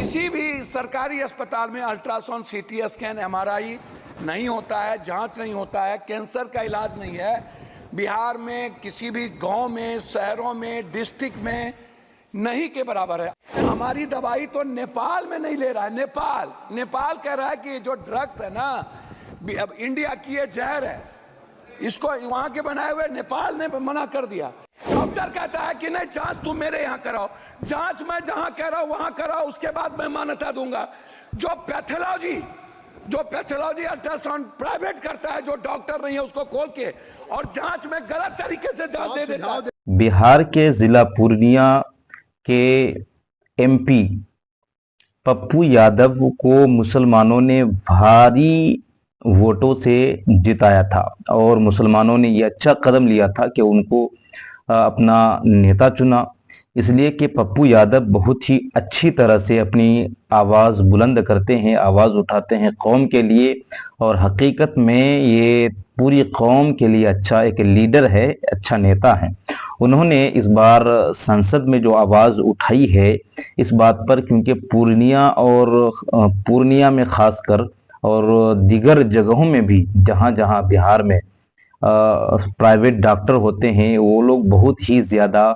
किसी भी सरकारी अस्पताल में अल्ट्रासाउंड, सीटी स्कैन, एमआरआई नहीं होता है, जांच नहीं होता है, कैंसर का इलाज नहीं है। बिहार में किसी भी गांव में, शहरों में, डिस्ट्रिक्ट में नहीं के बराबर है। हमारी दवाई तो नेपाल में नहीं ले रहा है। नेपाल कह रहा है कि जो ड्रग्स है ना, अब इंडिया की ये जहर है, इसको वहां के बनाए हुए नेपाल ने मना कर दिया। डॉक्टर कहता है कि नहीं, जांच तुम मेरे यहाँ कराओ, जांच मैं जहां कह रहा हूं वहां कराओ, उसके बाद मैं मान्यता दूंगा। जो पैथोलॉजी अल्ट्रासाउंड प्राइवेट करता है, जो डॉक्टर नहीं है, उसको खोल के और जांच में गलत तरीके से जांच दे देता है। बिहार के जिला पूर्णिया के एमपी पप्पू यादव को मुसलमानों ने भारी वोटों से जिताया था और मुसलमानों ने ये अच्छा कदम लिया था कि उनको अपना नेता चुना, इसलिए कि पप्पू यादव बहुत ही अच्छी तरह से अपनी आवाज़ बुलंद करते हैं, आवाज़ उठाते हैं कौम के लिए, और हकीकत में ये पूरी कौम के लिए अच्छा एक लीडर है, अच्छा नेता है। उन्होंने इस बार संसद में जो आवाज़ उठाई है इस बात पर, क्योंकि पूर्णिया में खासकर और दीगर जगहों में भी जहाँ जहाँ बिहार में प्राइवेट डॉक्टर होते हैं, वो लोग बहुत ही ज़्यादा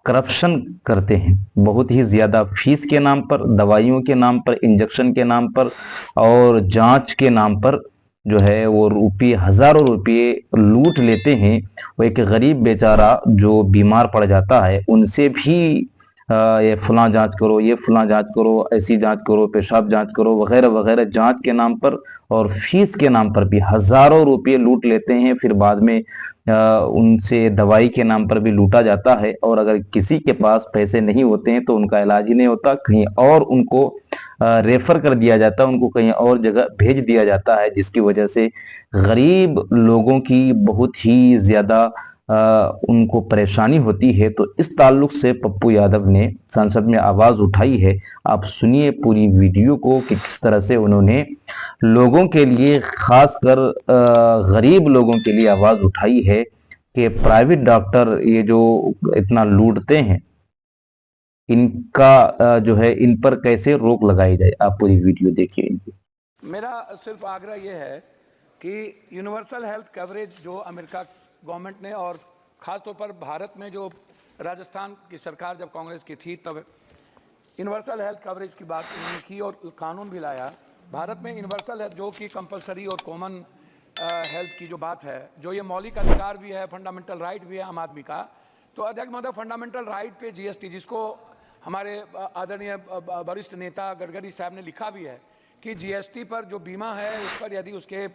करप्शन करते हैं, बहुत ही ज़्यादा फीस के नाम पर, दवाइयों के नाम पर, इंजेक्शन के नाम पर और जांच के नाम पर जो है वो रुपये, हज़ारों रुपये लूट लेते हैं। वो एक गरीब बेचारा जो बीमार पड़ जाता है, उनसे भी ये फलां जांच करो, ये फलां जांच करो, ऐसी जांच करो, पेशाब जांच करो, वगैरह वगैरह, जांच के नाम पर और फीस के नाम पर भी हज़ारों रुपये लूट लेते हैं। फिर बाद में उनसे दवाई के नाम पर भी लूटा जाता है, और अगर किसी के पास पैसे नहीं होते हैं तो उनका इलाज ही नहीं होता, कहीं और उनको रेफर कर दिया जाता है, उनको कहीं और जगह भेज दिया जाता है, जिसकी वजह से गरीब लोगों की बहुत ही ज़्यादा उनको परेशानी होती है। तो इस ताल्लुक से पप्पू यादव ने संसद में आवाज़ उठाई है। आप सुनिए पूरी वीडियो को कि किस तरह से उन्होंने लोगों के लिए, खासकर गरीब लोगों के लिए आवाज़ उठाई है कि प्राइवेट डॉक्टर ये जो इतना लूटते हैं, इनका जो है इन पर कैसे रोक लगाई जाए। आप पूरी वीडियो देखिए। मेरा सिर्फ आग्रह यह है कि यूनिवर्सल हेल्थ कवरेज जो अमेरिका गवर्नमेंट ने और ख़ास तौर पर भारत में जो राजस्थान की सरकार जब कांग्रेस की थी तब यूनिवर्सल हेल्थ कवरेज की बात उन्होंने की और कानून भी लाया। भारत में यूनिवर्सल हेल्थ जो कि कंपलसरी और कॉमन हेल्थ की जो बात है, जो ये मौलिक अधिकार भी है, फंडामेंटल राइट भी है आम आदमी का। तो अध्यक्ष महोदय, फंडामेंटल राइट पे जीएसटी, जिसको हमारे आदरणीय वरिष्ठ नेता गडकरी साहब ने लिखा भी है कि जीएसटी पर जो बीमा है उस पर यदि उसके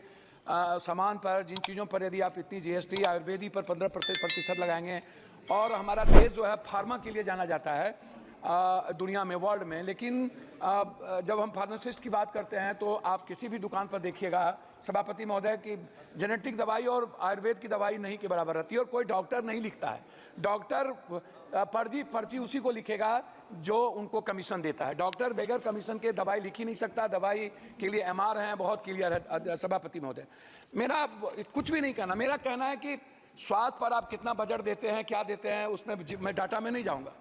सामान पर, जिन चीज़ों पर यदि आप इतनी जीएसटी, आयुर्वेदी पर 15% लगाएंगे, और हमारा देश जो है फार्मा के लिए जाना जाता है दुनिया में, वर्ल्ड में। लेकिन जब हम फार्मासिस्ट की बात करते हैं तो आप किसी भी दुकान पर देखिएगा सभापति महोदय की जेनेटिक दवाई और आयुर्वेद की दवाई नहीं के बराबर रहती है, और कोई डॉक्टर नहीं लिखता है। डॉक्टर पर्ची उसी को लिखेगा जो उनको कमीशन देता है। डॉक्टर बगैर कमीशन के दवाई लिख ही नहीं सकता। दवाई के लिए एमआर हैं, बहुत क्लियर है सभापति महोदय। मेरा कुछ भी नहीं कहना, मेरा कहना है कि स्वास्थ्य पर आप कितना बजट देते हैं, क्या देते हैं, उसमें मैं डाटा में नहीं जाऊँगा।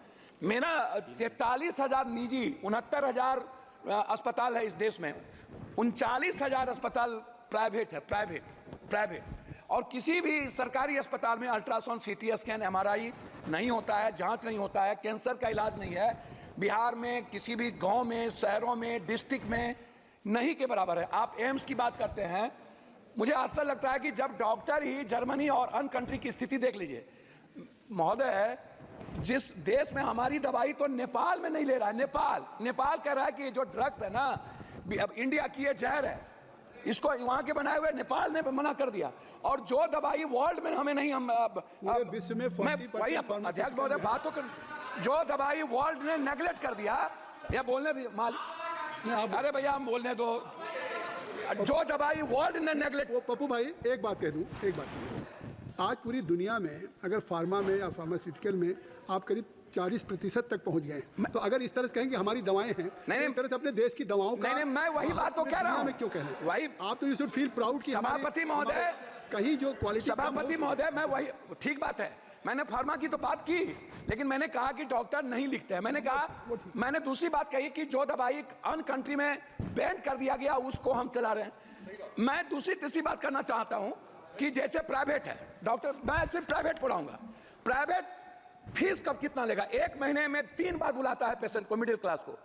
मेरा 43,000 निजी, 69,000 अस्पताल है इस देश में, 39,000 अस्पताल प्राइवेट है, प्राइवेट। और किसी भी सरकारी अस्पताल में अल्ट्रासाउंड, सीटी स्कैन, एमआरआई नहीं होता है, जांच नहीं होता है, कैंसर का इलाज नहीं है। बिहार में किसी भी गांव में, शहरों में, डिस्ट्रिक्ट में नहीं के बराबर है। आप एम्स की बात करते हैं, मुझे आश्चर्य लगता है कि जब डॉक्टर ही जर्मनी और अन्य कंट्री की स्थिति देख लीजिए महोदय, जिस देश में हमारी दवाई तो नेपाल में नहीं ले रहा है। नेपाल कह रहा है कि जो ड्रग्स है ना, अब इंडिया की ये जहर है, इसको वहां के बनाए हुए नेपाल ने मना कर दिया। और जो दवाई वर्ल्ड में हमें नहीं, हम विश्व में वही अध्यक्ष महोदय बात तो कर, जो दवाई वर्ल्ड ने नेगलेक्ट कर दिया, या बोलने अरे भैया हम बोलने दो, जो दवाई वर्ल्ड ने नेगलेक्ट। पप्पू भाई एक बात कह दूं, आज पूरी दुनिया में अगर फार्मा में या फार्मास्यूटिकल में आप करीब 40% तक पहुंच गए, तो अगर इस तरह से कहें कि हमारी दवाएं हैं, नहीं, तरह से अपने देश की दवाओं का, नहीं, मैं वही बात तो कह रहा हूं। क्यों कह रहे हैं वही आप, तो यू शुड फील प्राउड कि सभापति महोदय, कहीं जो क्वालिटी, सभापति महोदय, मैं वही, ठीक बात है, मैंने फार्मा की तो बात की, लेकिन मैंने कहा कि डॉक्टर नहीं लिखते हैं। मैंने दूसरी बात कही कि जो दवाई अन कंट्री में बैन कर दिया गया उसको हम चला रहे हैं। मैं दूसरी तीसरी बात करना चाहता हूं कि जैसे प्राइवेट है डॉक्टर, मैं सिर्फ प्राइवेट पढ़ाऊंगा। प्राइवेट फीस कब कितना लेगा? एक महीने में 3 बार बुलाता है पेशेंट को, मिडिल क्लास को।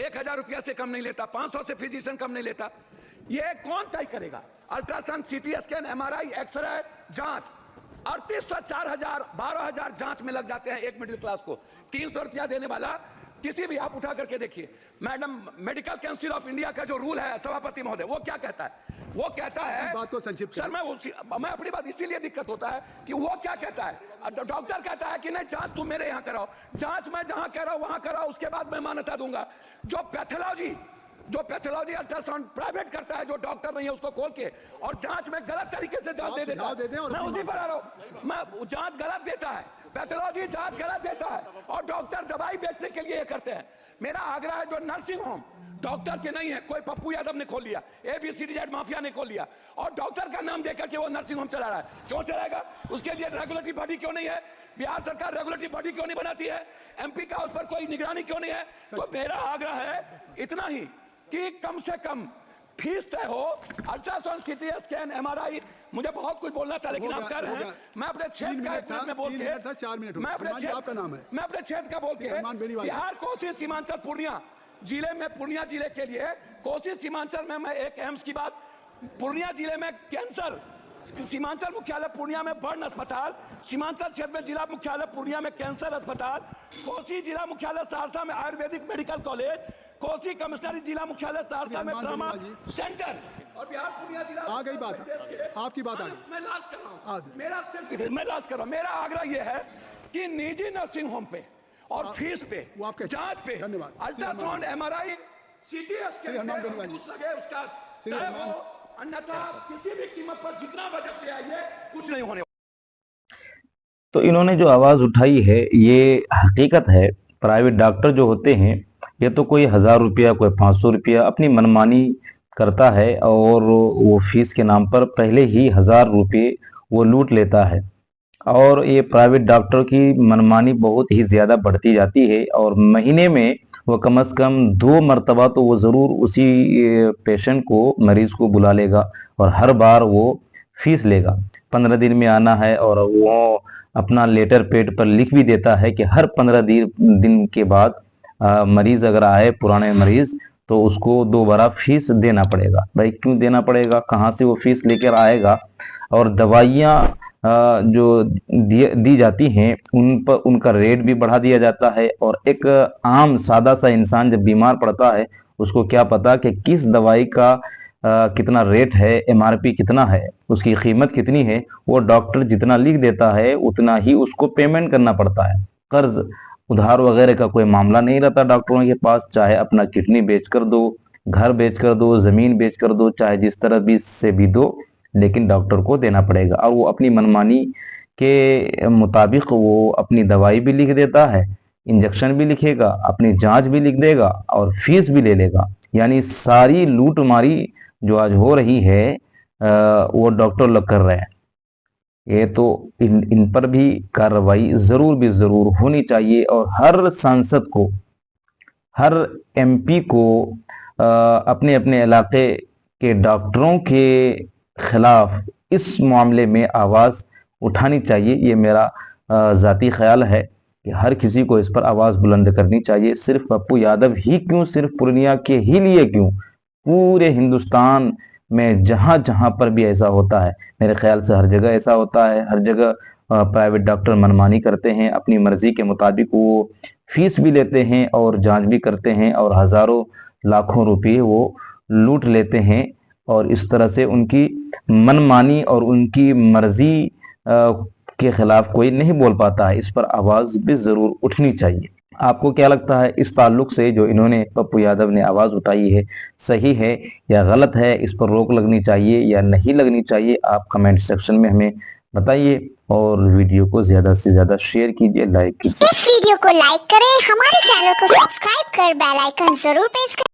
1000 रुपया से कम नहीं लेता, 500 से फिजिशियन कम नहीं लेता। ये कौन तय करेगा? Ultrasound, CT scan, MRI, x ray, जांच 3800, 4000, 12000 जांच में लग जाते हैं एक मिडिल क्लास को। 300 रुपया देने वाला किसी भी, आप उठा करके देखिए। Madam, medical council of India का जो रूल है सभापति महोदय, वो क्या कहता है? वो कहता है, बात को संक्षिप्त सर मैं अपनी बात इसीलिए दिक्कत होता है कि वो क्या कहता है, डॉक्टर कहता है कि नहीं जांच तुम मेरे यहाँ कराओ, जांच मैं जहां कह रहा हूं वहां कराओ, उसके बाद मैं मान्यता दूंगा। जो पैथोलॉजी अल्ट्रासाउंड प्राइवेट करता है, जो डॉक्टर नहीं है उसको खोल के, और जांच में गलत तरीके से जांच दे देता है। मैं उसी पर आ रहा हूं, मैं जांच गलत देता है, पैथोलॉजी जांच गलत देता है, और डॉक्टर दवाई बेचने के लिए ये करते हैं। मेरा आग्रह है, जो नर्सिंग होम डॉक्टर के नहीं है, कोई पप्पू यादव ने खोल लिया, ABCD माफिया ने खोल लिया, और डॉक्टर का नाम देकर के वो नर्सिंग होम चला रहा है। क्यों चलाएगा? उसके लिए रेगुलेटरी बॉडी क्यों नहीं है? बिहार सरकार रेगुलेटरी बॉडी क्यों नहीं बनाती है? MP का उस पर कोई निगरानी क्यों नहीं है? तो मेरा आग्रह है इतना ही कि कम से कम फीस तय हो। अल्ट्रासाउंड, सीटी स्कैन, MRI, मुझे बहुत कुछ बोलना था लेकिन आप कह रहे हैं, मैं अपने क्षेत्र का 1 मिनट में बोल के, मैं अपने क्षेत्र का बोल के, बिहार, कोसी, सीमांचल, पूर्णिया जिले के लिए, कोसी सीमांचल में मैं एक एम्स की बात, पूर्णिया जिले में कैंसर, सीमांचल मुख्यालय पूर्णिया में बर्न अस्पताल, सीमांचल क्षेत्र में जिला मुख्यालय पूर्णिया में कैंसर अस्पताल, कोसी जिला मुख्यालय सहरसा में आयुर्वेदिक मेडिकल कॉलेज, कोसी कमिश्नरी जिला मुख्यालय सहरसा में ट्रॉमा सेंटर, और बिहार पूर्णिया जिला। आ गई बात, आपकी बात आ गई। मैं लास्ट कर रहा हूं, मेरा आग्रह यह है कि निजी नर्सिंग होम पे और फीस पे, जांच पे, अल्ट्रासाउंड, MRI, CT स्कैन लगे, उसका तय हो, अन्यथा किसी भी कीमत पर जितना बजट ले आइए कुछ नहीं होने। तो इन्होंने जो आवाज उठाई है ये हकीकत है। प्राइवेट डॉक्टर जो होते हैं ये तो कोई 1000 रुपया, कोई 500 रुपया अपनी मनमानी करता है, और वो फीस के नाम पर पहले ही 1000 रुपये वो लूट लेता है। और ये प्राइवेट डॉक्टर की मनमानी बहुत ही ज़्यादा बढ़ती जाती है, और महीने में वो कम से कम 2 मरतबा तो वो ज़रूर उसी पेशेंट को, मरीज़ को बुला लेगा, और हर बार वो फीस लेगा। 15 दिन में आना है, और वो अपना लेटर पैड पर लिख भी देता है कि हर 15 दिन के बाद मरीज़ अगर आए, पुराने मरीज़, तो उसको दोबारा फीस देना पड़ेगा। भाई क्यों देना पड़ेगा? कहाँ से वो फीस लेकर आएगा? और दवाइयाँ जो दी जाती हैं उन पर उनका रेट भी बढ़ा दिया जाता है, और एक आम सादा सा इंसान जब बीमार पड़ता है उसको क्या पता कि किस दवाई का कितना रेट है, MRP कितना है, उसकी कीमत कितनी है। वो डॉक्टर जितना लिख देता है उतना ही उसको पेमेंट करना पड़ता है। कर्ज उधार वगैरह का कोई मामला नहीं रहता डॉक्टरों के पास। चाहे अपना किडनी बेच कर दो, घर बेच कर दो, जमीन बेच कर दो, चाहे जिस तरह भी से भी दो, लेकिन डॉक्टर को देना पड़ेगा। और वो अपनी मनमानी के मुताबिक वो अपनी दवाई भी लिख देता है, इंजेक्शन भी लिखेगा, अपनी जांच भी लिख देगा, और फीस भी ले लेगा। यानी सारी लूटमारी जो आज हो रही है वो डॉक्टर लोग कर रहे हैं। ये तो इन पर भी कार्रवाई जरूर होनी चाहिए, और हर सांसद को, हर MP को अपने अपने इलाके के डॉक्टरों के खिलाफ इस मामले में आवाज उठानी चाहिए। ये मेरा जाती ख्याल है कि हर किसी को इस पर आवाज बुलंद करनी चाहिए। सिर्फ पप्पू यादव ही क्यों, सिर्फ पूर्णिया के ही लिए क्यों, पूरे हिंदुस्तान में जहां जहां पर भी ऐसा होता है, मेरे ख्याल से हर जगह ऐसा होता है। हर जगह प्राइवेट डॉक्टर मनमानी करते हैं, अपनी मर्जी के मुताबिक वो फीस भी लेते हैं और जांच भी करते हैं, और हजारों लाखों रुपए वो लूट लेते हैं। और इस तरह से उनकी मनमानी और उनकी मर्जी के खिलाफ कोई नहीं बोल पाता है। इस पर आवाज भी जरूर उठनी चाहिए। आपको क्या लगता है इस ताल्लुक से जो इन्होंने, पप्पू यादव ने आवाज उठाई है, सही है या गलत है? इस पर रोक लगनी चाहिए या नहीं लगनी चाहिए? आप कमेंट सेक्शन में हमें बताइए, और वीडियो को ज्यादा से ज्यादा शेयर कीजिए, लाइक कीजिए। इस वीडियो को लाइक करें, हमारे चैनल को सब्सक्राइब कर बेल आइकन जरूर प्रेस करें।